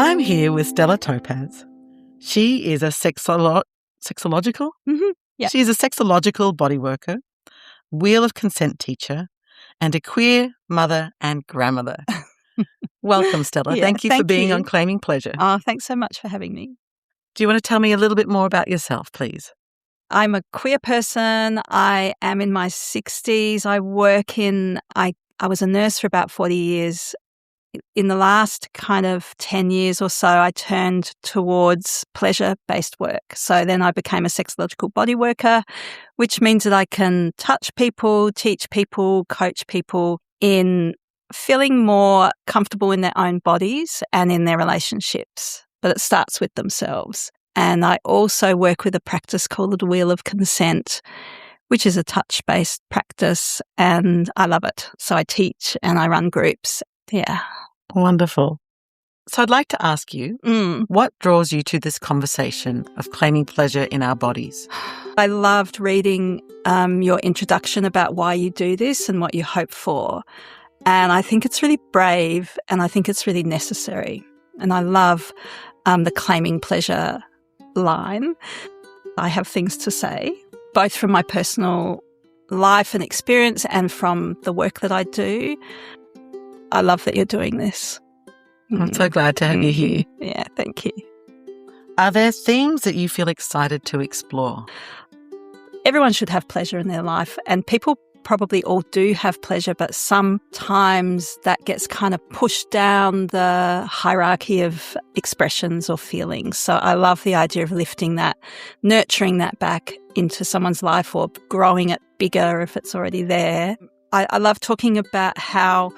I'm here with Stella Topaz. She is a sexological? Mm-hmm. Yeah. She's a sexological bodyworker, wheel of consent teacher, and a queer mother and grandmother. Welcome, Stella. Yeah, thank you for thank being you. on Claiming Pleasure. Oh, thanks so much for having me. Do you want to tell me a little bit more about yourself, please? I'm a queer person. I am in my 60s. I was a nurse for about 40 years. In the last kind of 10 years or so, I turned towards pleasure-based work. So then I became a sexological body worker, which means that I can touch people, teach people, coach people in feeling more comfortable in their own bodies and in their relationships. But it starts with themselves. And I also work with a practice called the Wheel of Consent, which is a touch-based practice, and I love it. So I teach and I run groups. Yeah. Wonderful. So I'd like to ask you, what draws you to this conversation of claiming pleasure in our bodies? I loved reading your introduction about why you do this and what you hope for. And I think it's really brave and I think it's really necessary. And I love the claiming pleasure line. I have things to say, both from my personal life and experience and from the work that I do. I love that you're doing this. I'm so glad to have you here. Yeah, thank you. Are there themes that you feel excited to explore? Everyone should have pleasure in their life, and people probably all do have pleasure, but sometimes that gets kind of pushed down the hierarchy of expressions or feelings. So I love the idea of lifting that, nurturing that back into someone's life or growing it bigger if it's already there. I love talking about how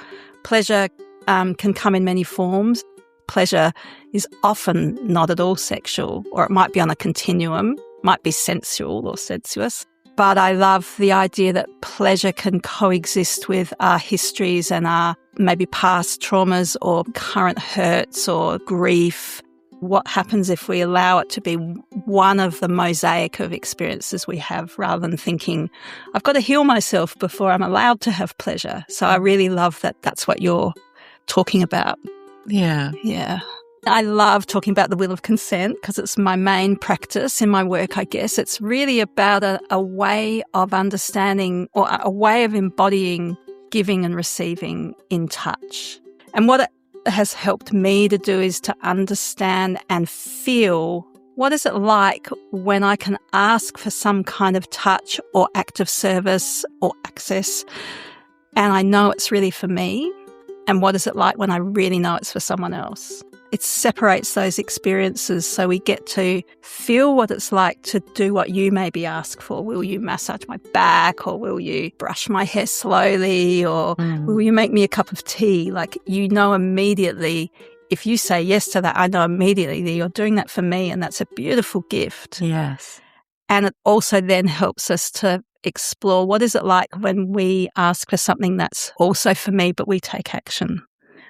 pleasure can come in many forms. Pleasure is often not at all sexual, or it might be on a continuum, might be sensual or sensuous. But I love the idea that pleasure can coexist with our histories and our maybe past traumas or current hurts or grief. What happens if we allow it to be one of the mosaic of experiences we have, rather than thinking, I've got to heal myself before I'm allowed to have pleasure. So I really love that that's what you're talking about. Yeah. Yeah. I love talking about the Wheel of Consent because it's my main practice in my work, I guess. It's really about a way of understanding or a way of embodying giving and receiving in touch. And what it has helped me to do is to understand and feel what is it like when I can ask for some kind of touch or act of service or access and I know it's really for me, and what is it like when I really know it's for someone else. It separates those experiences so we get to feel what it's like to do what you maybe ask for. Will you massage my back, or will you brush my hair slowly, or will you make me a cup of tea? Like, you know immediately, if you say yes to that, I know immediately that you're doing that for me, and that's a beautiful gift. Yes. And it also then helps us to explore what is it like when we ask for something that's also for me, but we take action.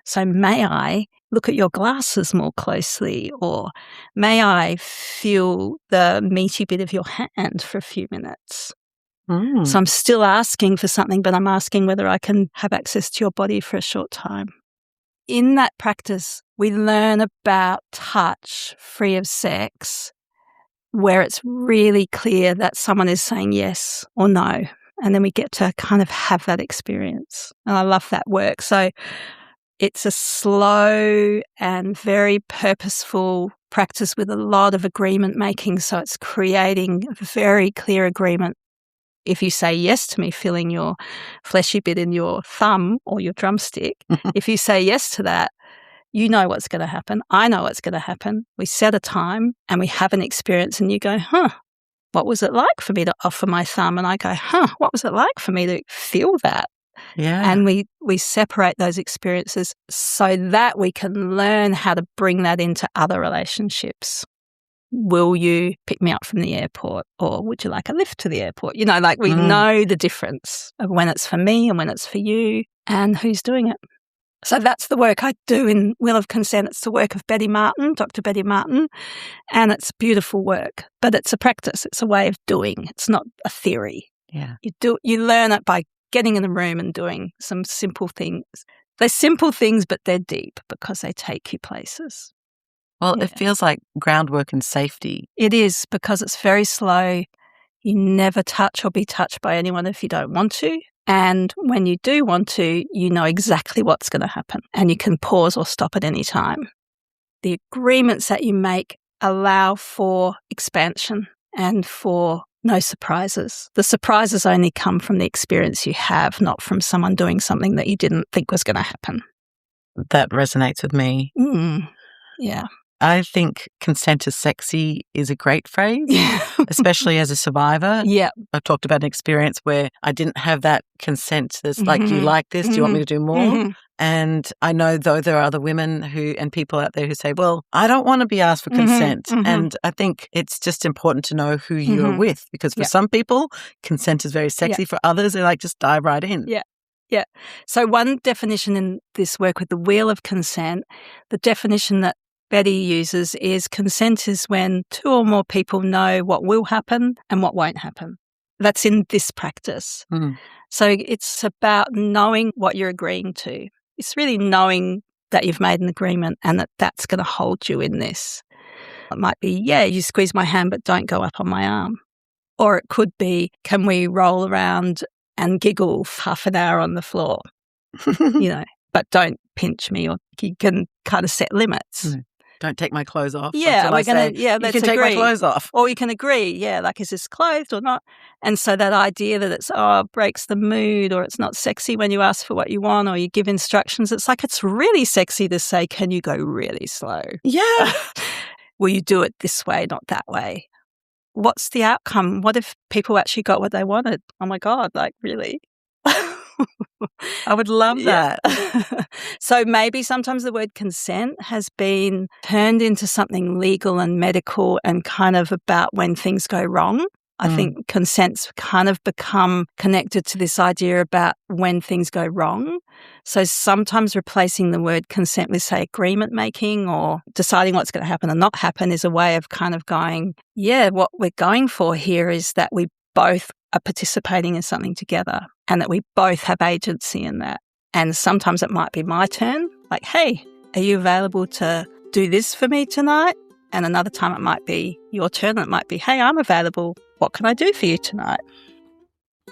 So may I look at your glasses more closely, or may I feel the meaty bit of your hand for a few minutes? So I'm still asking for something, but I'm asking whether I can have access to your body for a short time. In that practice, we learn about touch free of sex, where it's really clear that someone is saying yes or no. And then we get to kind of have that experience. And I love that work. So it's a slow and very purposeful practice with a lot of agreement making. So it's creating very clear agreement. If you say yes to me feeling your fleshy bit in your thumb or your drumstick, if you say yes to that, you know what's going to happen. I know what's going to happen. We set a time and we have an experience, and you go, what was it like for me to offer my thumb? And I go, what was it like for me to feel that? Yeah. And we separate those experiences so that we can learn how to bring that into other relationships. Will you pick me up from the airport, or would you like a lift to the airport? You know, like we know the difference of when it's for me and when it's for you and who's doing it. So that's the work I do in Wheel of Consent. It's the work of Betty Martin, Dr. Betty Martin, and it's beautiful work. But it's a practice. It's a way of doing. It's not a theory. Yeah. You learn it by getting in the room and doing some simple things. They're simple things, but they're deep because they take you places. Well, Yeah. it feels like groundwork and safety. It is, because it's very slow. You never touch or be touched by anyone if you don't want to. And when you do want to, you know exactly what's going to happen and you can pause or stop at any time. The agreements that you make allow for expansion and for no surprises. The surprises only come from the experience you have, not from someone doing something that you didn't think was going to happen. That resonates with me. Yeah. I think consent is sexy is a great phrase, Yeah. especially as a survivor. Yeah. I've talked about an experience where I didn't have that consent. There's like, do you like this? Do you want me to do more? And I know, though, there are other women and people out there who say, well, I don't want to be asked for consent. And I think it's just important to know who you're with, because for some people, consent is very sexy. For others, they're like, just dive right in. Yeah. Yeah. So one definition in this work with the wheel of consent, the definition that Betty uses is consent is when two or more people know what will happen and what won't happen. That's in this practice. So it's about knowing what you're agreeing to. It's really knowing that you've made an agreement and that that's going to hold you in this. It might be, yeah, you squeeze my hand, but don't go up on my arm. Or it could be, can we roll around and giggle for half an hour on the floor? But don't pinch me, or you can kind of set limits. Don't take my clothes off. Yeah, we're going to, let's you can agree. take my clothes off. Or you can agree, like, is this clothed or not? And so that idea that it's, it breaks the mood, or it's not sexy when you ask for what you want, or you give instructions, it's like, it's really sexy to say, can you go really slow? Yeah. Will you do it this way, not that way? What's the outcome? What if people actually got what they wanted? Oh my God, like, really? I would love that. So maybe sometimes the word consent has been turned into something legal and medical and kind of about when things go wrong. I think consent's kind of become connected to this idea about when things go wrong. So sometimes replacing the word consent with, say, agreement making or deciding what's going to happen and not happen is a way of kind of going, what we're going for here is that we both are participating in something together and that we both have agency in that. And sometimes it might be my turn, like, hey, are you available to do this for me tonight? And another time it might be your turn. It might be, hey, I'm available. What can I do for you tonight?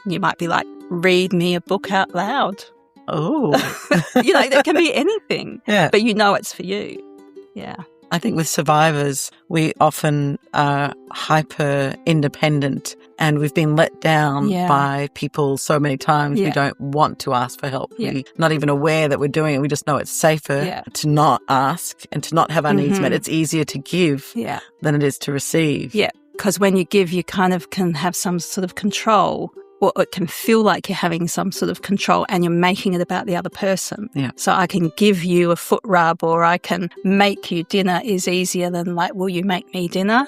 You might be like, read me a book out loud. Oh. That can be anything. Yeah. But it's for you. Yeah. I think with survivors, we often are hyper independent and we've been let down by people so many times. We don't want to ask for help. We're not even aware that we're doing it. We just know it's safer to not ask and to not have our needs met. It's easier to give than it is to receive. Yeah, because when you give, you kind of can have some sort of control. Or it can feel like you're having some sort of control and you're making it about the other person. Yeah. So I can give you a foot rub or I can make you dinner is easier than like, will you make me dinner?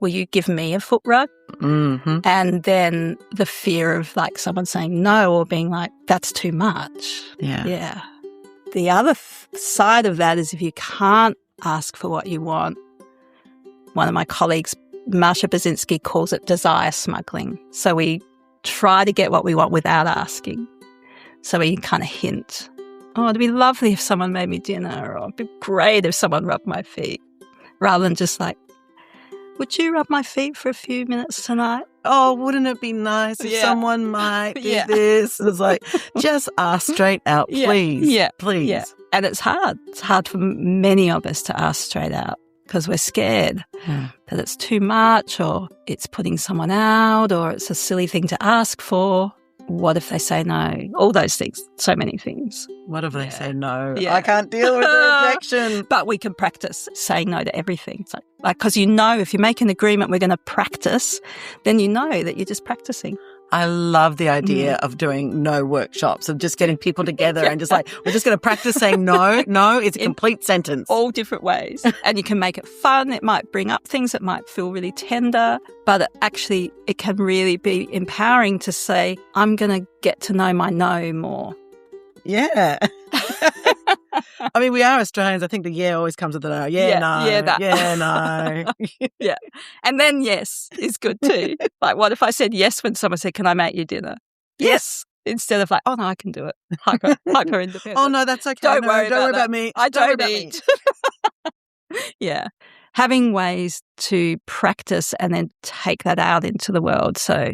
Will you give me a foot rub? And then the fear of like someone saying no or being like, that's too much. Yeah. The other side of that is if you can't ask for what you want, one of my colleagues, Marsha Basinski, calls it desire smuggling. So we try to get what we want without asking. So we kind of hint, it'd be lovely if someone made me dinner, or it'd be great if someone rubbed my feet, rather than just like, would you rub my feet for a few minutes tonight? Oh, wouldn't it be nice if someone might do this? It's like, just ask straight out, please. Please. Yeah. And it's hard. It's hard for many of us to ask straight out because we're scared that it's too much or it's putting someone out or it's a silly thing to ask for. What if they say no? All those things, so many things. What if they say no? I can't deal with the rejection. But we can practice saying no to everything. So, because if you make an agreement, we're going to practice, then you know that you're just practicing. I love the idea of doing no workshops, of just getting people together and just like, we're just going to practice saying no. No, it's a complete sentence. All different ways. And you can make it fun. It might bring up things that might feel really tender, but it can really be empowering to say, I'm going to get to know my no more. Yeah. I mean, we are Australians. I think the always comes with the no. No. No. Yeah. And then yes is good too. Like, what if I said yes when someone said, can I make you dinner? Yes. Instead of like, oh, no, I can do it. Hyper independent. Oh, no, that's okay. Don't worry about me. I don't eat. Yeah. Having ways to practice and then take that out into the world. So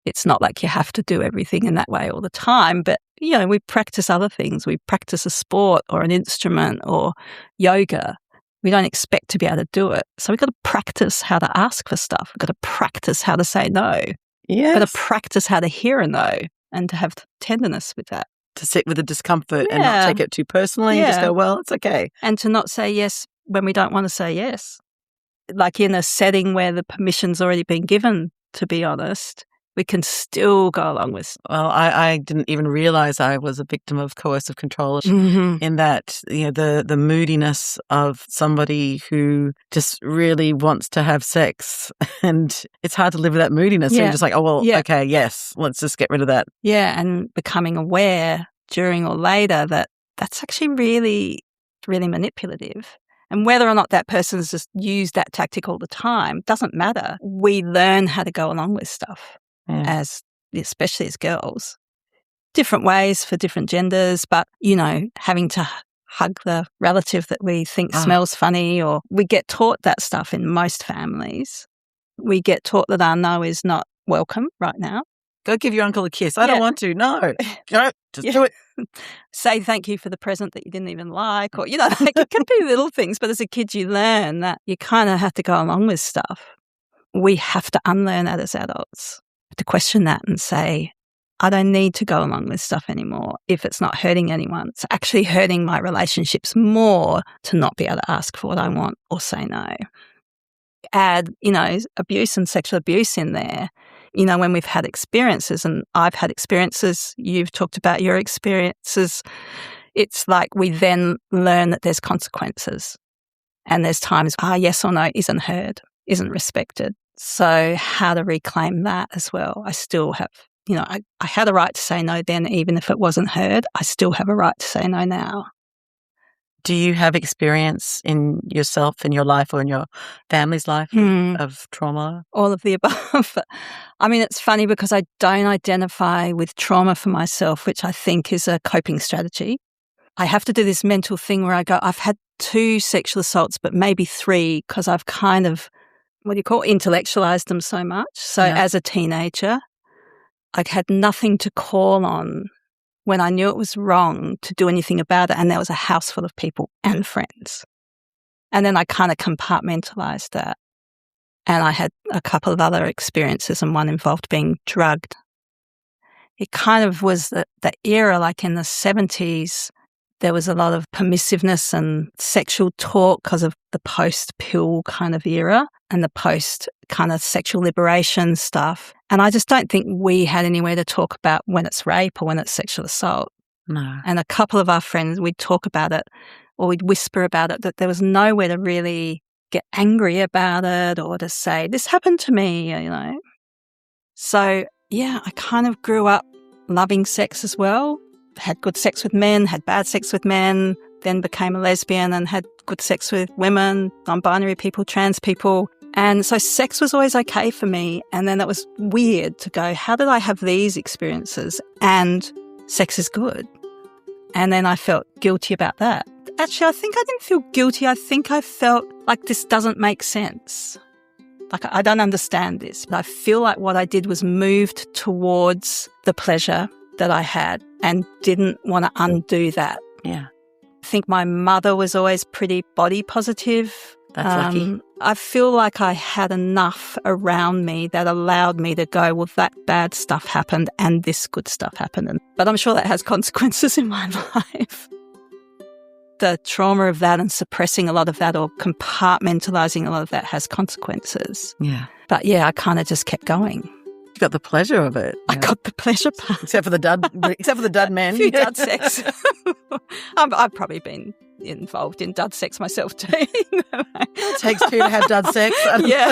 it's not like you have to do everything in that way all the time, but, we practice other things. We practice a sport or an instrument or yoga. We don't expect to be able to do it. So we've got to practice how to ask for stuff. We've got to practice how to say no. Yes. We've got to practice how to hear a no and to have tenderness with that. To sit with the discomfort and not take it too personally and just go, well, it's okay. And to not say yes when we don't want to say yes. Like in a setting where the permission's already been given, to be honest, we can still go along with. Well, I didn't even realize I was a victim of coercive control in that, the moodiness of somebody who just really wants to have sex, and it's hard to live with that moodiness. So you're just like, oh, well, okay, yes, let's just get rid of that. Yeah, and becoming aware during or later that that's actually really, really manipulative. And whether or not that person's just used that tactic all the time doesn't matter. We learn how to go along with stuff. Especially as girls. Different ways for different genders, but, having to hug the relative that we think smells funny, or we get taught that stuff in most families. We get taught that our no is not welcome right now. Go give your uncle a kiss. I don't want to. No. Just do it. Say thank you for the present that you didn't even like, or, like it can be little things, but as a kid you learn that you kind of have to go along with stuff. We have to unlearn that as adults. To question that and say, I don't need to go along with stuff anymore if it's not hurting anyone. It's actually hurting my relationships more to not be able to ask for what I want or say no. Add, abuse and sexual abuse in there. When we've had experiences, and I've had experiences, you've talked about your experiences, it's like we then learn that there's consequences. And there's times, yes or no isn't heard, isn't respected. So how to reclaim that as well. I still have, I had a right to say no then, even if it wasn't heard. I still have a right to say no now. Do you have experience in yourself, in your life, or in your family's life of trauma? All of the above. I mean, it's funny because I don't identify with trauma for myself, which I think is a coping strategy. I have to do this mental thing where I go, I've had 2 sexual assaults, but maybe 3 because I've kind of, intellectualized them so much. So as a teenager, I had nothing to call on when I knew it was wrong to do anything about it, and there was a house full of people and friends. And then I kind of compartmentalized that. And I had a couple of other experiences, and one involved being drugged. It kind of was the era, like in the 70s, there was a lot of permissiveness and sexual talk because of the post-pill kind of era and the post kind of sexual liberation stuff. And I just don't think we had anywhere to talk about when it's rape or when it's sexual assault. No. And a couple of our friends, we'd talk about it or we'd whisper about it, that there was nowhere to really get angry about it or to say, this happened to me, So, I kind of grew up loving sex as well. Had good sex with men, had bad sex with men, then became a lesbian and had good sex with women, non-binary people, trans people. And so sex was always okay for me. And then it was weird to go, how did I have these experiences and sex is good? And then I felt guilty about that. Actually, I think I didn't feel guilty. I think I felt like this doesn't make sense. Like I don't understand this. But I feel like what I did was moved towards the pleasure that I had and didn't want to undo that. Yeah. I think my mother was always pretty body positive. That's lucky. I feel like I had enough around me that allowed me to go, well, that bad stuff happened and this good stuff happened. But I'm sure that has consequences in my life. The trauma of that and suppressing a lot of that or compartmentalizing a lot of that has consequences. Yeah. But I kind of just kept going. You got the pleasure of it. I got the pleasure part. Except for the dud men. A few dud sex. I've probably been involved in dud sex myself too. It takes 2 to have dud sex. Yeah.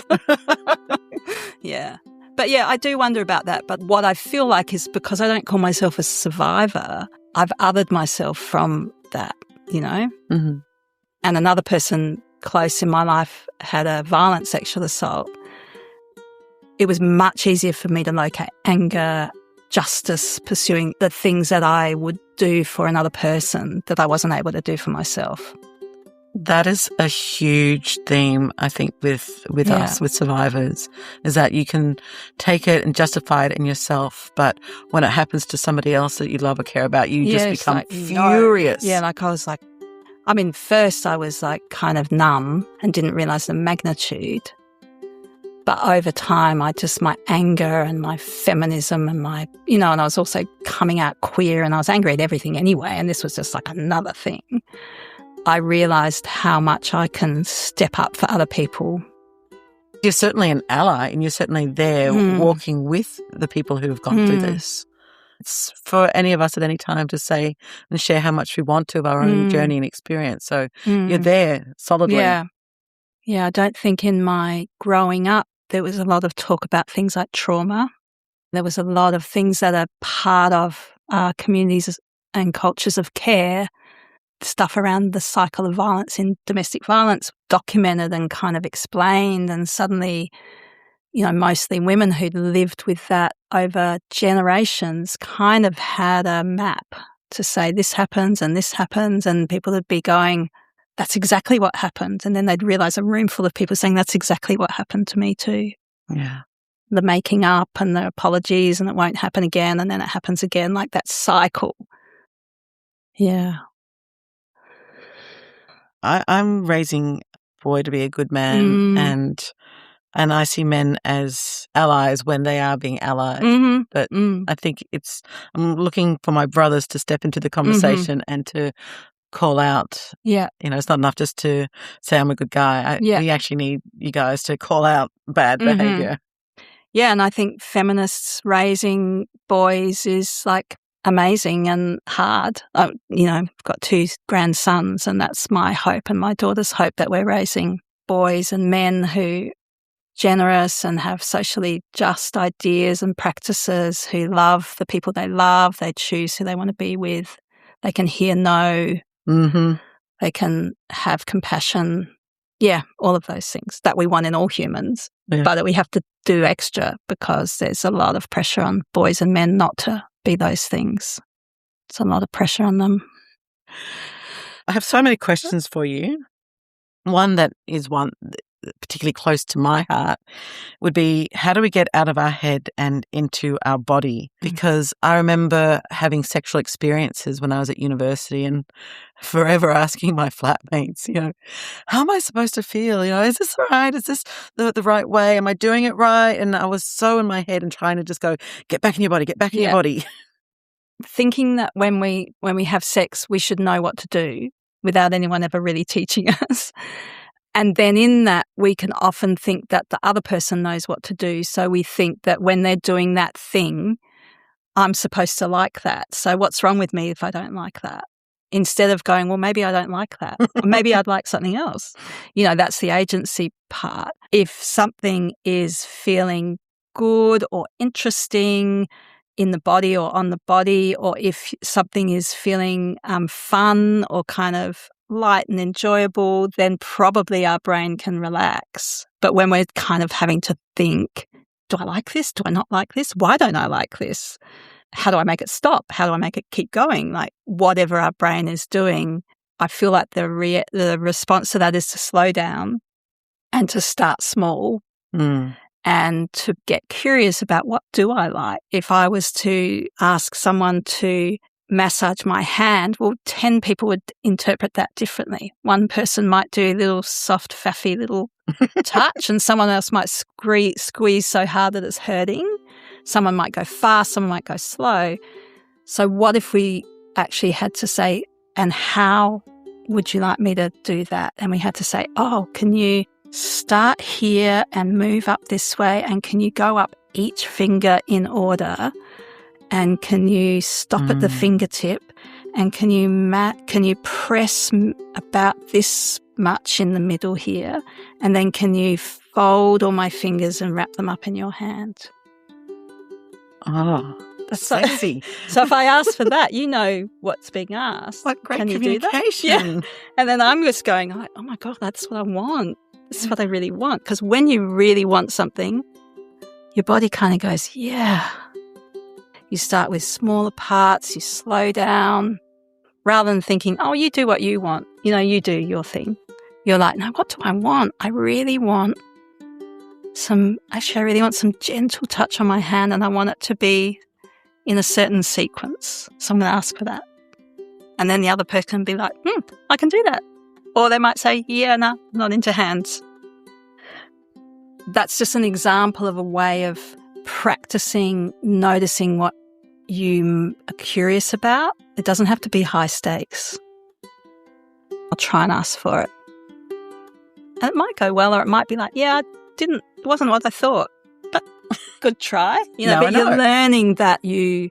Yeah. But I do wonder about that. But what I feel like is because I don't call myself a survivor, I've othered myself from that, Mm-hmm. And another person close in my life had a violent sexual assault. It was much easier for me to locate anger, justice, pursuing the things that I would do for another person that I wasn't able to do for myself. That is a huge theme, I think, with us, with survivors, is that you can take it and justify it in yourself, but when it happens to somebody else that you love or care about, you just become like, furious. No. Yeah, like I was like, I mean, first I was like kind of numb and didn't realize the magnitude. But over time, my anger and my feminism and my, and I was also coming out queer and I was angry at everything anyway. And this was just like another thing. I realised how much I can step up for other people. You're certainly an ally and you're certainly there walking with the people who have gone through this. It's for any of us at any time to say and share how much we want to of our own journey and experience. So you're there solidly. Yeah. Yeah, I don't think in my growing up there was a lot of talk about things like trauma. There was a lot of things that are part of our communities and cultures of care, stuff around the cycle of violence in domestic violence documented and kind of explained, and suddenly, mostly women who'd lived with that over generations kind of had a map to say this happens and this happens, and people would be going, that's exactly what happened. And then they'd realise a room full of people saying, that's exactly what happened to me too. Yeah. The making up and the apologies and it won't happen again and then it happens again, like that cycle. Yeah. I'm raising a boy to be a good man and I see men as allies when they are being allies. But I think I'm looking for my brothers to step into the conversation and to call out. Yeah. It's not enough just to say I'm a good guy. We actually need you guys to call out bad behavior. Yeah, and I think feminists raising boys is like amazing and hard. I've got 2 grandsons and that's my hope and my daughter's hope, that we're raising boys and men who generous and have socially just ideas and practices, who love the people they love, they choose who they want to be with, they can hear no, they can have compassion. Yeah, all of those things that we want in all humans, but that we have to do extra because there's a lot of pressure on boys and men not to be those things. It's a lot of pressure on them. I have so many questions for you. One that is one particularly close to my heart would be, how do we get out of our head and into our body? Because I remember having sexual experiences when I was at university and forever asking my flatmates, how am I supposed to feel? Is this right? Is this the right way? Am I doing it right? And I was so in my head and trying to just go, get back in your body, get back in your body. Thinking that when we have sex, we should know what to do without anyone ever really teaching us. And then in that, we can often think that the other person knows what to do. So we think that when they're doing that thing, I'm supposed to like that. So what's wrong with me if I don't like that? Instead of going, well, maybe I don't like that. Or maybe I'd like something else. That's the agency part. If something is feeling good or interesting in the body or on the body, or if something is feeling fun or kind of light and enjoyable, then probably our brain can relax. But when we're kind of having to think, do I like this? Do I not like this? Why don't I like this? How do I make it stop? How do I make it keep going? Like whatever our brain is doing, I feel like the response to that is to slow down and to start small and to get curious about, what do I like? If I was to ask someone to massage my hand, well, 10 people would interpret that differently. One person might do a little soft, faffy little touch, and someone else might squeeze so hard that it's hurting. Someone might go fast, someone might go slow. So what if we actually had to say, and how would you like me to do that? And we had to say, can you start here and move up this way, and can you go up each finger in order? And can you stop at the fingertip? And can you press about this much in the middle here? And then can you fold all my fingers and wrap them up in your hand? Oh, that's sexy. So if I ask for that, you know what's being asked. What great can communication. You do that? Yeah. And then I'm just going, oh my God, that's what I want. This is what I really want. Because when you really want something, your body kind of goes, yeah. You start with smaller parts, you slow down, rather than thinking, you do what you want. You know, you do your thing. You're like, no, what do I want? I really want some gentle touch on my hand, and I want it to be in a certain sequence. So I'm going to ask for that. And then the other person can be like, I can do that. Or they might say, yeah, no, not into hands. That's just an example of a way of practicing noticing what you are curious about. It doesn't have to be high stakes. I'll try and ask for it. And it might go well, or it might be like, yeah, it wasn't what I thought, but good try. But you're learning that you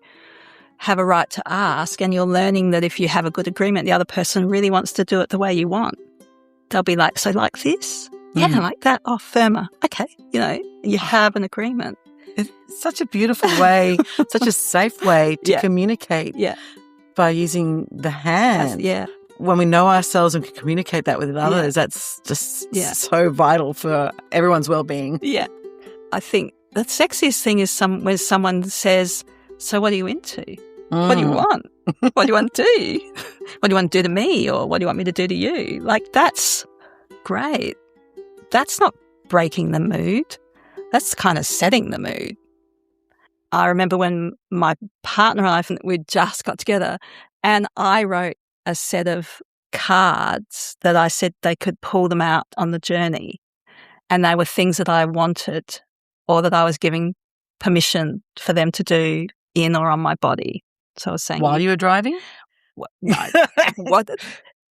have a right to ask, and you're learning that if you have a good agreement, the other person really wants to do it the way you want. They'll be like, so like this? Yeah, like that. Oh, firmer. Okay. You have an agreement. It's such a beautiful way, such a safe way to communicate by using the hand. When we know ourselves and can communicate that with others, that's just so vital for everyone's well-being. Yeah. I think the sexiest thing is when someone says, so what are you into? What do you want? What do you want to do? What do you want to do to me? Or what do you want me to do to you? Like, that's great. That's not breaking the mood. That's kind of setting the mood. I remember when my partner and I, we just got together, and I wrote a set of cards that I said they could pull them out on the journey. And they were things that I wanted or that I was giving permission for them to do in or on my body. So I was saying... While you were driving? No.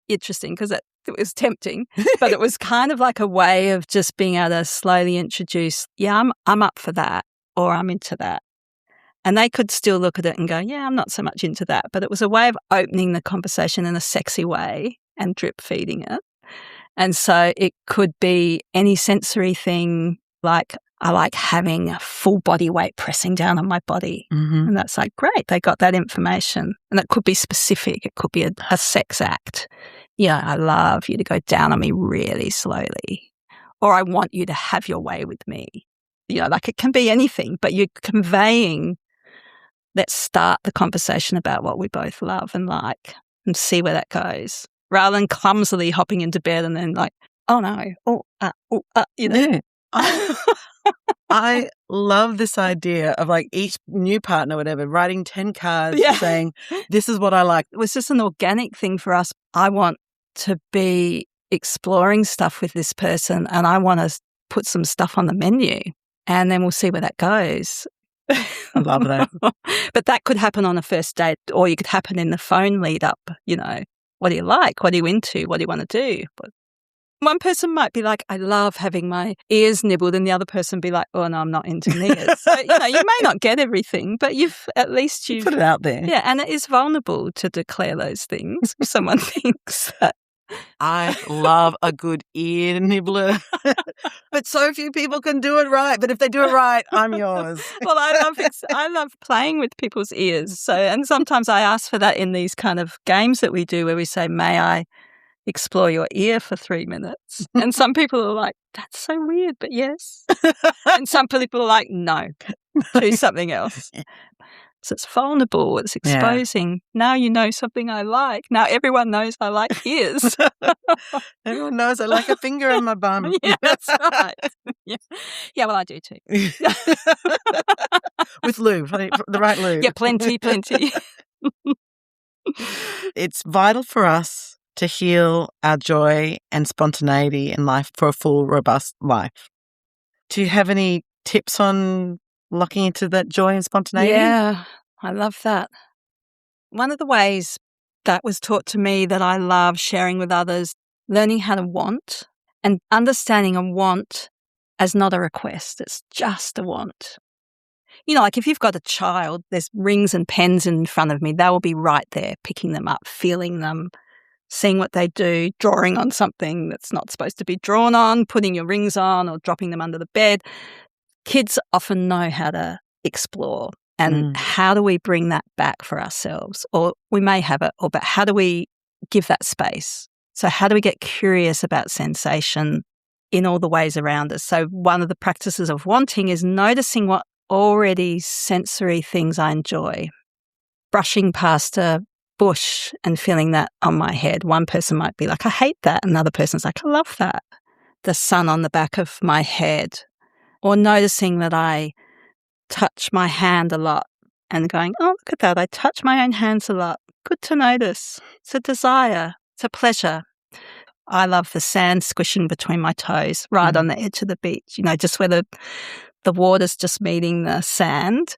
Interesting, because it was tempting, but it was kind of like a way of just being able to slowly introduce, I'm up for that, or I'm into that. And they could still look at it and go, yeah, I'm not so much into that. But it was a way of opening the conversation in a sexy way and drip feeding it. And so it could be any sensory thing, like I like having a full body weight pressing down on my body. Mm-hmm. And that's like, great, they got that information. And it could be specific. It could be a sex act. Yeah, I love you to go down on me really slowly. Or I want you to have your way with me. Like it can be anything, but you're conveying, let's start the conversation about what we both love and like and see where that goes. Rather than clumsily hopping into bed and then like, oh no, Yeah. I love this idea of like each new partner, whatever, writing 10 cards saying, this is what I like. It was just an organic thing for us. I want to be exploring stuff with this person, and I want to put some stuff on the menu, and then we'll see where that goes. I love that. But that could happen on a first date, or you could happen in the phone lead up, what do you like? What are you into? What do you want to do? But one person might be like, I love having my ears nibbled, and the other person be like, oh no, I'm not into ears. So, you may not get everything, but you've put it out there. Yeah, and it is vulnerable to declare those things if someone thinks that. I love a good ear nibbler. But so few people can do it right. But if they do it right, I'm yours. Well, I love playing with people's ears. So, and sometimes I ask for that in these kind of games that we do where we say, may I explore your ear for 3 minutes? And some people are like, that's so weird, but yes. And some people are like, no, do something else. So it's vulnerable, it's exposing. Yeah. Now you know something I like. Now everyone knows I like ears. Everyone knows I like a finger on my bum. Yeah, that's right. Yeah, well, I do too. With lube, the right lube. Yeah, plenty. It's vital for us to heal our joy and spontaneity in life for a full, robust life. Do you have any tips on locking into that joy and spontaneity? Yeah, I love that. One of the ways that was taught to me that I love sharing with others, learning how to want and understanding a want as not a request. It's just a want. Like if you've got a child, there's rings and pens in front of me. They will be right there, picking them up, feeling them, seeing what they do, drawing on something that's not supposed to be drawn on, putting your rings on or dropping them under the bed. Kids often know how to explore, and how do we bring that back for ourselves? Or we may have it, but how do we give that space? So how do we get curious about sensation in all the ways around us? So one of the practices of wanting is noticing what already sensory things I enjoy. Brushing past a bush and feeling that on my head. One person might be like, I hate that. Another person's like, I love that. The sun on the back of my head. Or noticing that I touch my hand a lot and going, oh, look at that. I touch my own hands a lot. Good to notice. It's a desire. It's a pleasure. I love the sand squishing between my toes right on the edge of the beach, just where the water's just meeting the sand.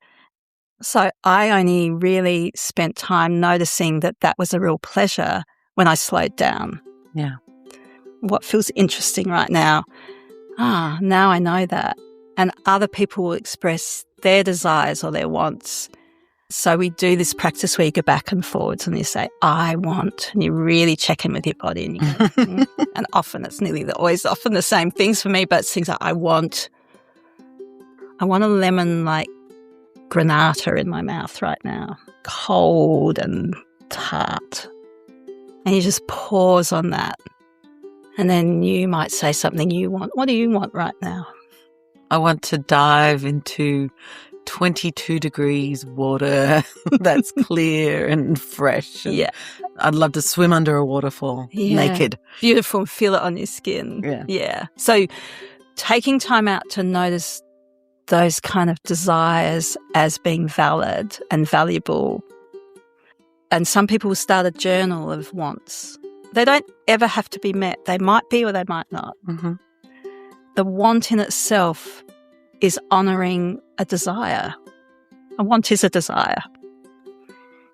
So I only really spent time noticing that that was a real pleasure when I slowed down. Yeah. What feels interesting right now? Now I know that. And other people will express their desires or their wants. So we do this practice where you go back and forwards and you say, I want, and you really check in with your body. And, you go, and often it's always often the same things for me, but it's things like I want a lemon like granata in my mouth right now, cold and tart. And you just pause on that. And then you might say something you want. What do you want right now? I want to dive into 22 degrees water that's clear and fresh. And yeah. I'd love to swim under a waterfall naked. Beautiful. Feel it on your skin. Yeah. So taking time out to notice those kind of desires as being valid and valuable. And some people will start a journal of wants. They don't ever have to be met. They might be or they might not. Mm-hmm. The want in itself is honouring a desire. A want is a desire.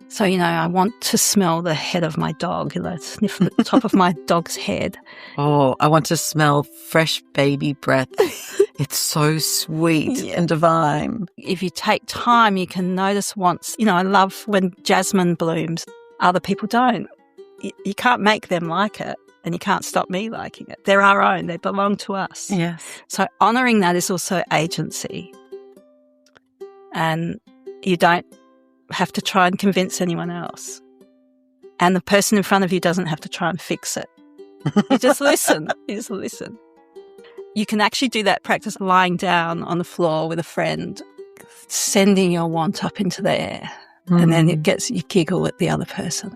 So, I want to smell the head of my dog, sniff the top of my dog's head. Oh, I want to smell fresh baby breath. It's so sweet and divine. If you take time, you can notice wants. I love when jasmine blooms. Other people don't. You can't make them like it. And you can't stop me liking it. They're our own. They belong to us. Yes. So honouring that is also agency. And you don't have to try and convince anyone else. And the person in front of you doesn't have to try and fix it. You just listen. You can actually do that practice lying down on the floor with a friend, sending your want up into the air. And then you giggle at the other person.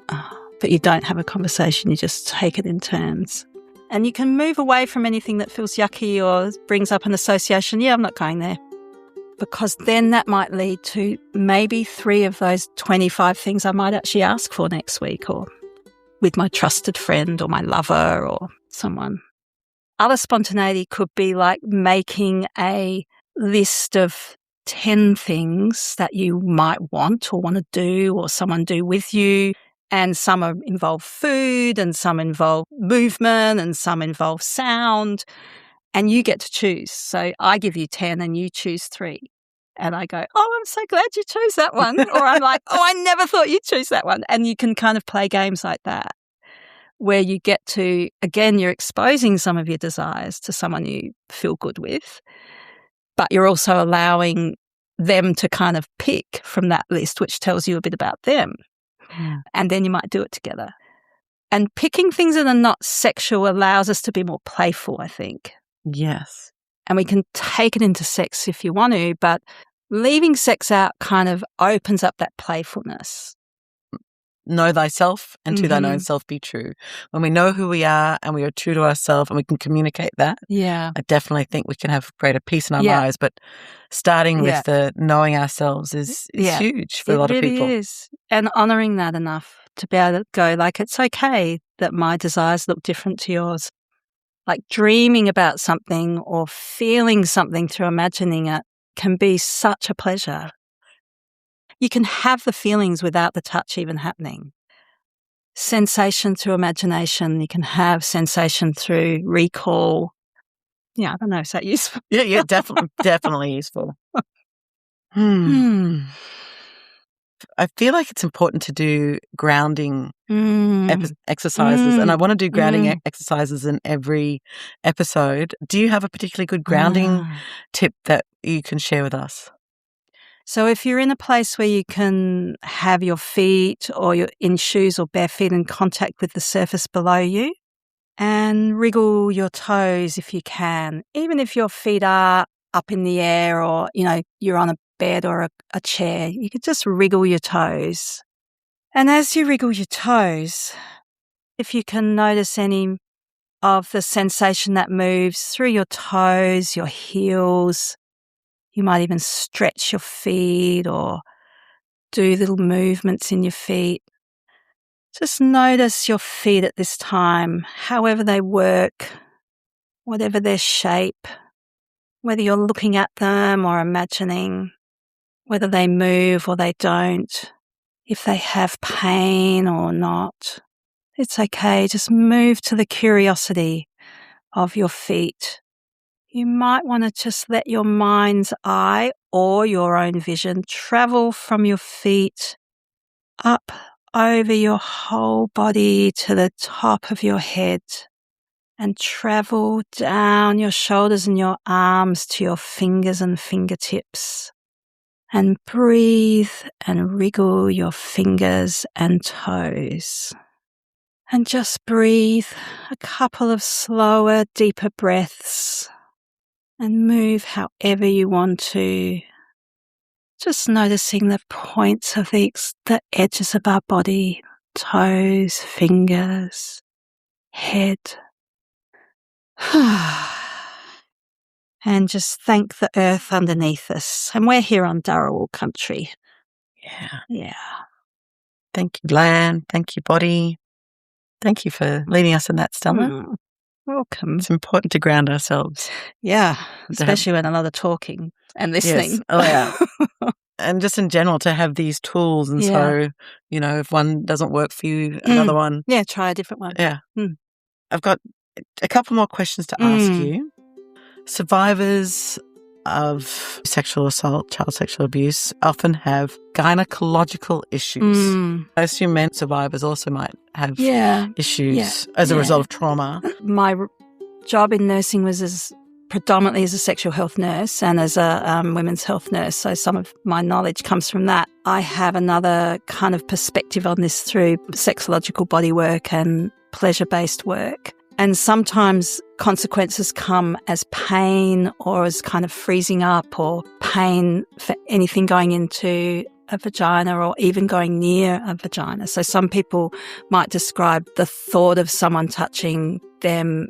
But you don't have a conversation, you just take it in turns. And you can move away from anything that feels yucky or brings up an association. Yeah, I'm not going there. Because then that might lead to maybe 3 of those 25 things I might actually ask for next week, or with my trusted friend or my lover or someone. Other spontaneity could be like making a list of 10 things that you might want or want to do or someone do with you. And some involve food and some involve movement and some involve sound. And you get to choose. So I give you 10 and you choose 3. And I go, oh, I'm so glad you chose that one. Or I'm like, oh, I never thought you'd choose that one. And you can kind of play games like that where you get to, again, you're exposing some of your desires to someone you feel good with, but you're also allowing them to kind of pick from that list, which tells you a bit about them. And then you might do it together. And picking things that are not sexual allows us to be more playful, I think. Yes. And we can take it into sex if you want to, but leaving sex out kind of opens up that playfulness. Know thyself and to thine own self be true. When we know who we are and we are true to ourselves and we can communicate that, I definitely think we can have greater peace in our lives. But starting with the knowing ourselves is huge for a lot of people. It really is. And honouring that enough to be able to go, like, it's okay that my desires look different to yours. Like dreaming about something or feeling something through imagining it can be such a pleasure. You can have the feelings without the touch even happening. Sensation through imagination. You can have sensation through recall. Yeah, I don't know. Is that useful? Yeah, definitely useful. I feel like it's important to do grounding exercises, and I want to do grounding exercises in every episode. Do you have a particularly good grounding tip that you can share with us? So if you're in a place where you can have your feet or you're in shoes or bare feet in contact with the surface below you, and wriggle your toes if you can, even if your feet are up in the air or, you're on a bed or a chair, you could just wriggle your toes And as you wriggle your toes, if you can notice any of the sensation that moves through your toes, your heels, you might even stretch your feet or do little movements in your feet. Just notice your feet at this time, however they work, whatever their shape, whether you're looking at them or imagining, whether they move or they don't, if they have pain or not. It's okay, just move to the curiosity of your feet. You might want to just let your mind's eye or your own vision travel from your feet up over your whole body to the top of your head and travel down your shoulders and your arms to your fingers and fingertips. And breathe and wriggle your fingers and toes. And just breathe a couple of slower, deeper breaths and move however you want to. Just noticing the points of the edges of our body, toes, fingers, head. And just thank the earth underneath us. And we're here on Dharawal country. Yeah. Thank you, land. Thank you, body. Thank you for leading us in that, Stella. Welcome. It's important to ground ourselves. Yeah, especially when a lot of talking and listening. Yes. Oh, yeah. And just in general to have these tools. And so, if one doesn't work for you, another one. Yeah, try a different one. Yeah. I've got a couple more questions to ask you. Survivors of sexual assault, child sexual abuse often have gynecological issues. I assume men survivors also might have issues as a result of trauma. My job in nursing was predominantly as a sexual health nurse and as a women's health nurse, so some of my knowledge comes from that. I have another kind of perspective on this through sexological bodywork and pleasure-based work. And sometimes consequences come as pain or as kind of freezing up or pain for anything going into a vagina or even going near a vagina. So some people might describe the thought of someone touching them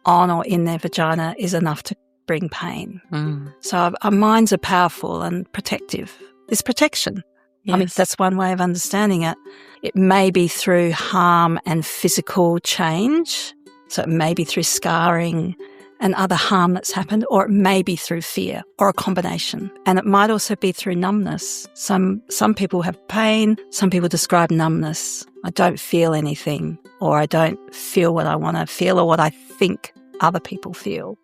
on or in their vagina is enough to bring pain. So our minds are powerful and protective. It's protection. Yes. I mean, that's one way of understanding it. It may be through harm and physical change. So it may be through scarring and other harm that's happened, or it may be through fear or a combination. And it might also be through numbness. Some people have pain. Some people describe numbness. I don't feel anything, or I don't feel what I want to feel or what I think other people feel.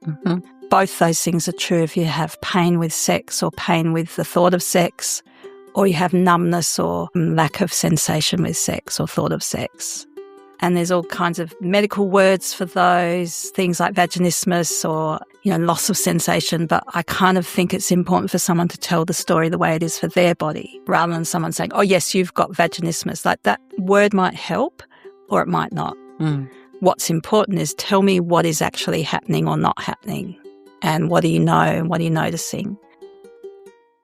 Both those things are true if you have pain with sex or pain with the thought of sex, or you have numbness or lack of sensation with sex or thought of sex. And there's all kinds of medical words for those, things like vaginismus or, loss of sensation. But I kind of think it's important for someone to tell the story the way it is for their body, rather than someone saying, oh, yes, you've got vaginismus. Like that word might help or it might not. What's important is tell me what is actually happening or not happening, and what do you know and what are you noticing.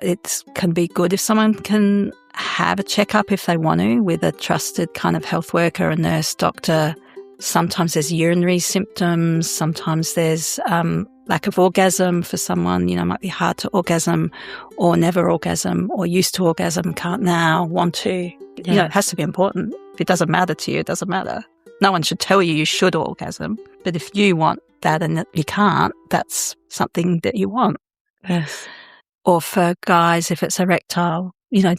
It can be good if someone can have a checkup if they want to with a trusted kind of health worker, a nurse, doctor. Sometimes there's urinary symptoms. Sometimes there's lack of orgasm for someone, might be hard to orgasm or never orgasm or used to orgasm, can't now, want to. It has to be important. If it doesn't matter to you, it doesn't matter. No one should tell you should orgasm. But if you want that and you can't, that's something that you want. Yes. Or for guys, if it's erectile,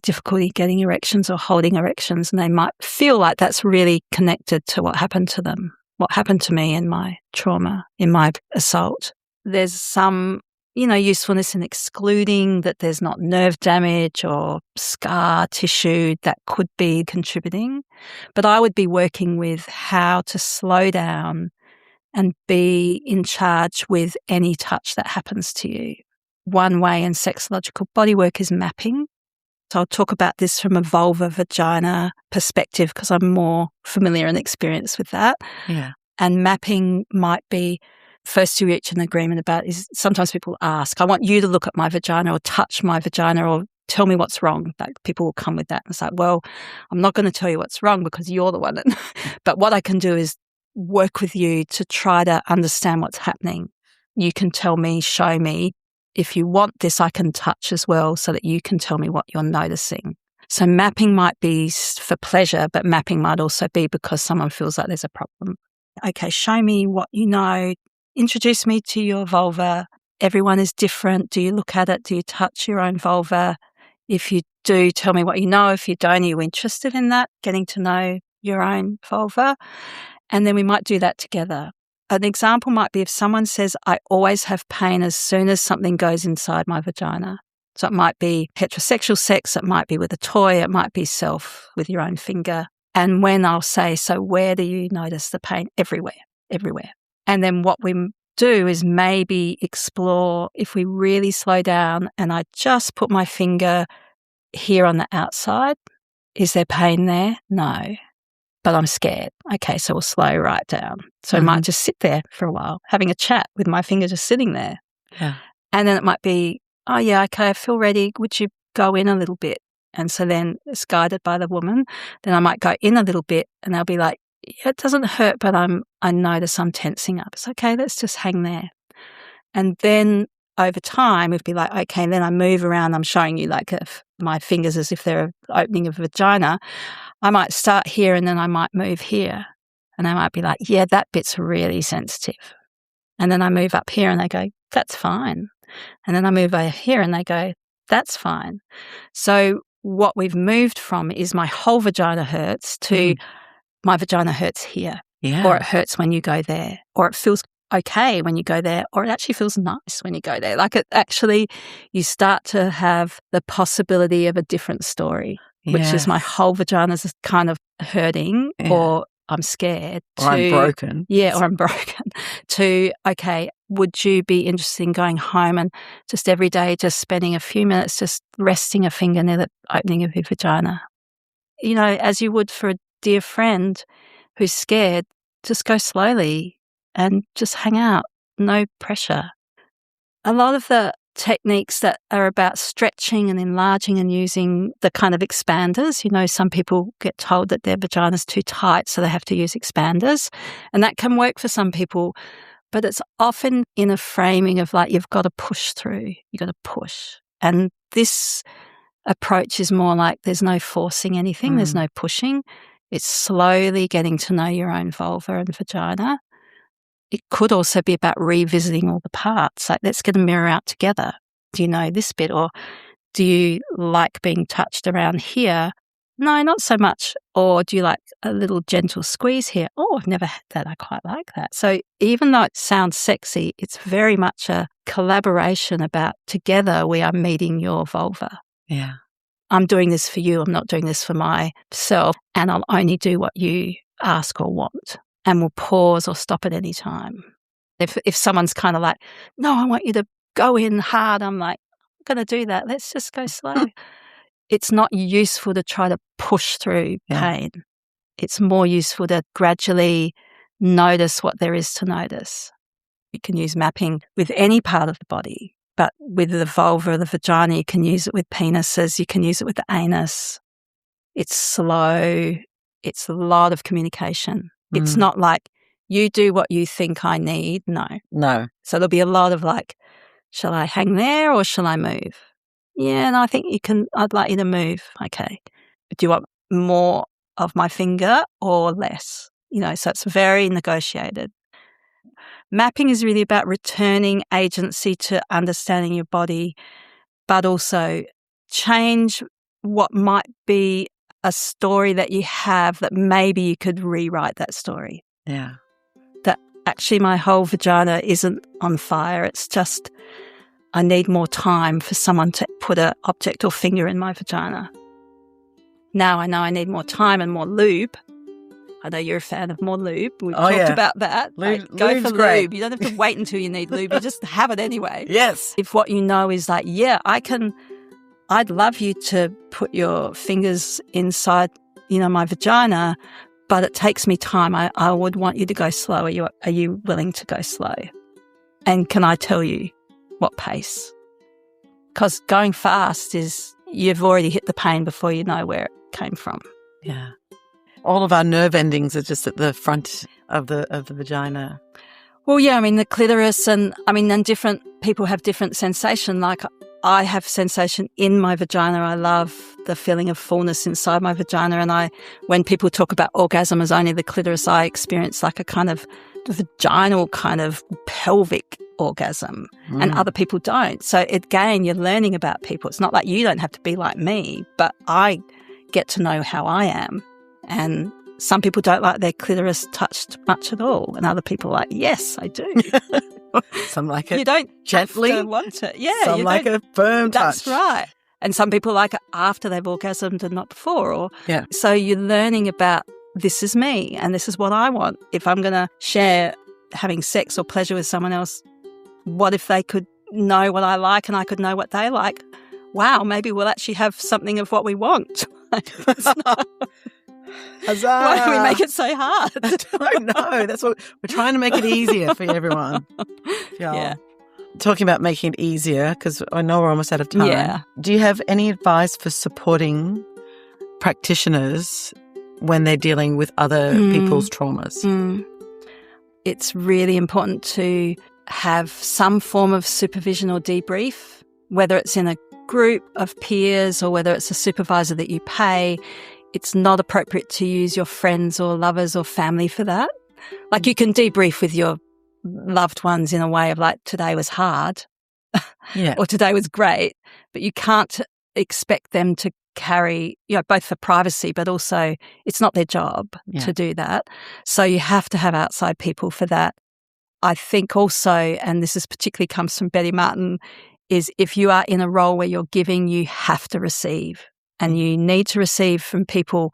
difficulty getting erections or holding erections, and they might feel like that's really connected to what happened to them, what happened to me in my trauma, in my assault. There's some, usefulness in excluding that there's not nerve damage or scar tissue that could be contributing. But I would be working with how to slow down and be in charge with any touch that happens to you. One way in sexological bodywork is mapping. So I'll talk about this from a vulva-vagina perspective because I'm more familiar and experienced with that. Yeah. And mapping might be, first you reach an agreement about is sometimes people ask, I want you to look at my vagina or touch my vagina or tell me what's wrong. Like people will come with that. And it's like, well, I'm not going to tell you what's wrong because you're the one. But what I can do is work with you to try to understand what's happening. You can tell me, show me. If you want this, I can touch as well so that you can tell me what you're noticing. So mapping might be for pleasure, but mapping might also be because someone feels like there's a problem. Okay, show me what you know. Introduce me to your vulva. Everyone is different. Do you look at it? Do you touch your own vulva? If you do, tell me what you know. If you don't, are you interested in that, getting to know your own vulva? And then we might do that together. An example might be if someone says, I always have pain as soon as something goes inside my vagina. So it might be heterosexual sex, it might be with a toy, it might be self with your own finger. And when I'll say, so where do you notice the pain? Everywhere. And then what we do is maybe explore, if we really slow down and I just put my finger here on the outside, is there pain there? No. But I'm scared. Okay, so we'll slow right down. So I might just sit there for a while, having a chat with my finger just sitting there. Yeah. And then it might be, oh yeah, okay, I feel ready. Would you go in a little bit? And so then it's guided by the woman. Then I might go in a little bit and they'll be like, yeah, it doesn't hurt, but I notice I'm tensing up. It's okay, let's just hang there. And then over time, it'd be like, okay, then I move around. I'm showing you like my fingers as if they're opening a vagina. I might start here and then I might move here. And I might be like, yeah, that bit's really sensitive. And then I move up here and they go, that's fine. And then I move over here and they go, that's fine. So what we've moved from is my whole vagina hurts to my vagina hurts here. Yeah. Or it hurts when you go there. Or it feels okay when you go there. Or it actually feels nice when you go there. Like it actually, you start to have the possibility of a different story, which is my whole vagina's kind of hurting or I'm scared. Or I'm broken. Yeah, or I'm broken. To, okay, would you be interested in going home and just every day just spending a few minutes just resting a finger near the opening of your vagina? You know, as you would for a dear friend who's scared, just go slowly and just hang out. No pressure. A lot of the techniques that are about stretching and enlarging and using the kind of expanders. You know, some people get told that their vagina's too tight, so they have to use expanders. And that can work for some people, but it's often in a framing of like, you've got to push through, you've got to push. And this approach is more like there's no forcing anything, there's no pushing. It's slowly getting to know your own vulva and vagina. It could also be about revisiting all the parts. Like, let's get a mirror out together. Do you know this bit? Or do you like being touched around here? No, not so much. Or do you like a little gentle squeeze here? Oh, I've never had that. I quite like that. So even though it sounds sexy, it's very much a collaboration about together we are meeting your vulva. Yeah. I'm doing this for you. I'm not doing this for myself. And I'll only do what you ask or want. And we'll pause or stop at any time. If someone's kind of like, no, I want you to go in hard, I'm like, I'm going to do that. Let's just go slow. It's not useful to try to push through pain. It's more useful to gradually notice what there is to notice. You can use mapping with any part of the body, but with the vulva or the vagina, you can use it with penises, you can use it with the anus. It's slow. It's a lot of communication. It's not like you do what you think I need. No. So there'll be a lot of like, shall I hang there or shall I move? Yeah, and I think I'd like you to move. Okay. Do you want more of my finger or less? You know, so it's very negotiated. Mapping is really about returning agency to understanding your body, but also change what might be a story that you have that maybe you could rewrite that story. Yeah. That actually my whole vagina isn't on fire. It's just I need more time for someone to put an object or finger in my vagina. Now I know I need more time and more lube. I know you're a fan of more lube. We've talked about that. Lube, like, go for great. lube. You don't have to wait until you need lube. You just have it anyway. Yes. If what you know is like, yeah, I'd love you to put your fingers inside, you know, my vagina, but it takes me time. I would want you to go slow. Are you willing to go slow? And can I tell you what pace? Because going fast is you've already hit the pain before you know where it came from. Yeah. All of our nerve endings are just at the front of the vagina. Well, yeah, I mean, the clitoris and different people have different sensation. Like I have sensation in my vagina. I love the feeling of fullness inside my vagina. And when people talk about orgasm as only the clitoris, I experience like a kind of vaginal kind of pelvic orgasm, and other people don't. So again, you're learning about people. It's not like you don't have to be like me, but I get to know how I am. And some people don't like their clitoris touched much at all, and other people are like, yes, I do. Some like it you don't gently have to want it. Yeah, some like a firm touch. That's right. And some people like it after they've orgasmed and not before. So you're learning about, this is me and this is what I want. If I'm going to share having sex or pleasure with someone else, what if they could know what I like and I could know what they like? Wow, maybe we'll actually have something of what we want. Huzzah! Why do we make it so hard? I don't know. That's what we're trying to make it easier for everyone. Yeah. Talking about making it easier, because I know we're almost out of time. Yeah. Do you have any advice for supporting practitioners when they're dealing with other people's traumas? It's really important to have some form of supervision or debrief, whether it's in a group of peers or whether it's a supervisor that you pay. It's not appropriate to use your friends or lovers or family for that. Like you can debrief with your loved ones in a way of like, today was hard or today was great, but you can't expect them to carry, both for privacy, but also it's not their job to do that. So you have to have outside people for that. I think also, and this is particularly comes from Betty Martin, is if you are in a role where you're giving, you have to receive. And you need to receive from people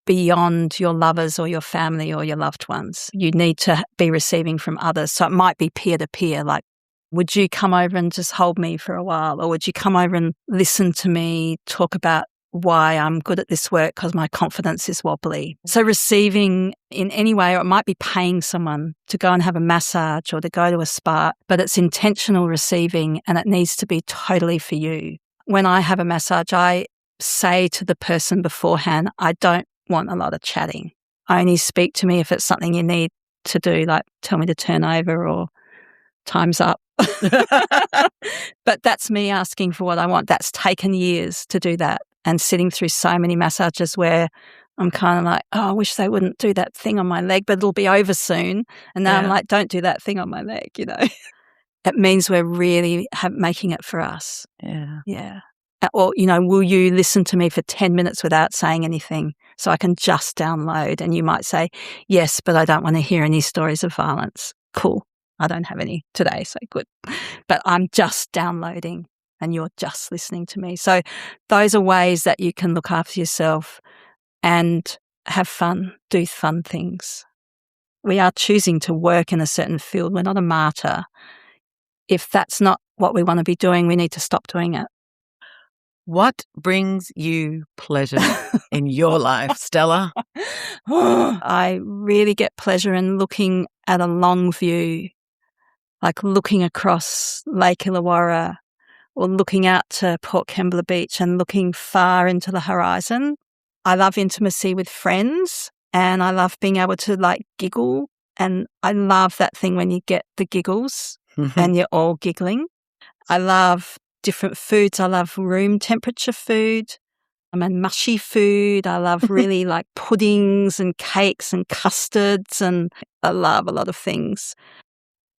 beyond your lovers or your family or your loved ones. You need to be receiving from others. So it might be peer-to-peer, like, would you come over and just hold me for a while? Or would you come over and listen to me talk about why I'm good at this work because my confidence is wobbly? So receiving in any way, or it might be paying someone to go and have a massage or to go to a spa, but it's intentional receiving and it needs to be totally for you. When I have a massage, I say to the person beforehand, I don't want a lot of chatting. Only speak to me if it's something you need to do, like tell me to turn over or time's up. But that's me asking for what I want. That's taken years to do that, and sitting through so many massages where I'm kind of like, oh, I wish they wouldn't do that thing on my leg, but it'll be over soon. And now I'm like, don't do that thing on my leg, It means we're really making it for us. Yeah. Or, will you listen to me for 10 minutes without saying anything so I can just download? And you might say, yes, but I don't want to hear any stories of violence. Cool. I don't have any today, so good. But I'm just downloading and you're just listening to me. So those are ways that you can look after yourself and have fun, do fun things. We are choosing to work in a certain field. We're not a martyr. If that's not what we want to be doing, we need to stop doing it. What brings you pleasure in your life, Stella? I really get pleasure in looking at a long view, like looking across Lake Illawarra or looking out to Port Kembla Beach and looking far into the horizon. I love intimacy with friends and I love being able to giggle. And I love that thing when you get the giggles and you're all giggling. I love different foods. I love room temperature food. And mushy food. I love really puddings and cakes and custards, and I love a lot of things.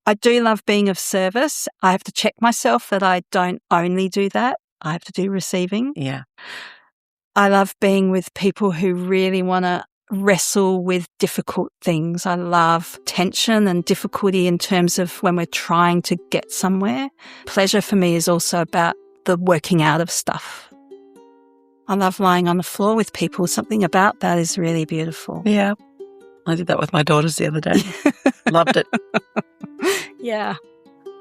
I do love being of service. I have to check myself that I don't only do that. I have to do receiving. Yeah. I love being with people who really want to wrestle with difficult things. I love tension and difficulty in terms of when we're trying to get somewhere. Pleasure for me is also about the working out of stuff. I love lying on the floor with people. Something about that is really beautiful. Yeah. I did that with my daughters the other day. Loved it. Yeah.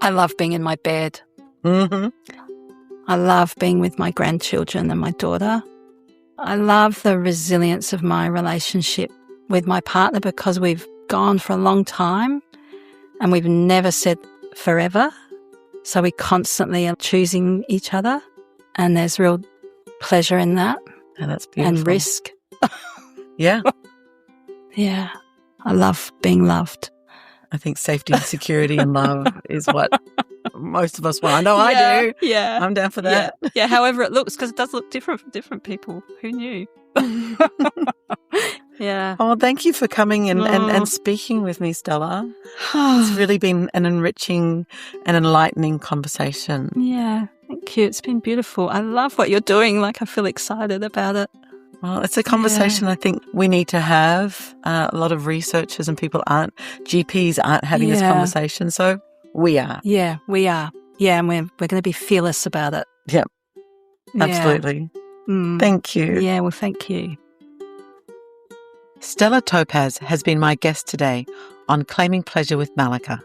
I love being in my bed. Mm-hmm. I love being with my grandchildren and my daughter. I love the resilience of my relationship with my partner because we've gone for a long time and we've never said forever. So we constantly are choosing each other, and there's real pleasure in that. And that's beautiful. And risk. Yeah. Yeah. I love being loved. I think safety and security and love is what most of us want. I know I do. Yeah. I'm down for that. Yeah, however it looks, because it does look different for different people. Who knew? Yeah. Oh, thank you for coming and speaking with me, Stella. It's really been an enriching and enlightening conversation. Yeah, thank you. It's been beautiful. I love what you're doing. Like, I feel excited about it. Well, it's a conversation I think we need to have. A lot of researchers and GPs aren't having this conversation, so we are. Yeah, we are. Yeah, and we're going to be fearless about it. Yep, absolutely. Thank you. Yeah, well, thank you. Stella Topaz has been my guest today on Claiming Pleasure with Malika.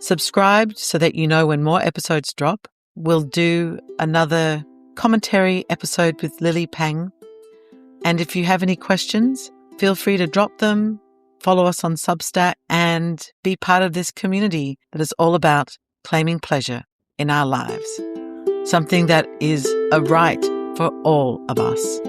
Subscribe so that you know when more episodes drop. We'll do another commentary episode with Lily Pang. And if you have any questions, feel free to drop them, follow us on Substack, and be part of this community that is all about claiming pleasure in our lives. Something that is a right for all of us.